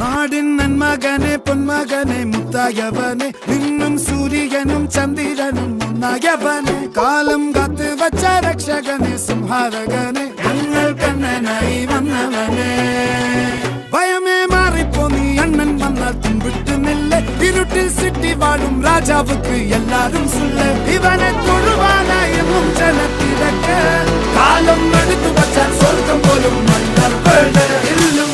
നാടിൻ നന്മകനെ പൊന്മകനെ മുത്തായവനെ നിന്നും സൂര്യനും ചന്ദ്രനും ഒന്നായവനെ കാലം കാത്ത് വച്ച രക്ഷകനെ സംഹാരകനെ ഞങ്ങൾ കണ്ണനായി വന്നവനെ ഭയമേ മാറിപ്പോ നീ അണ്ണൻ വന്നാൽ തുമ്പിട്ട് നില്ല ഇരുട്ടിൽ സിറ്റി വാഴും രാജാവുക്ക് എല്ലാരും സുല്ല ഇവനെ തൊഴുവാനായെന്നും ജനത്തിരക്ക് കാലം എടുത്തു വച്ചാൽ സ്വർഗം പോലും മണ്ണർ ഇല്ലും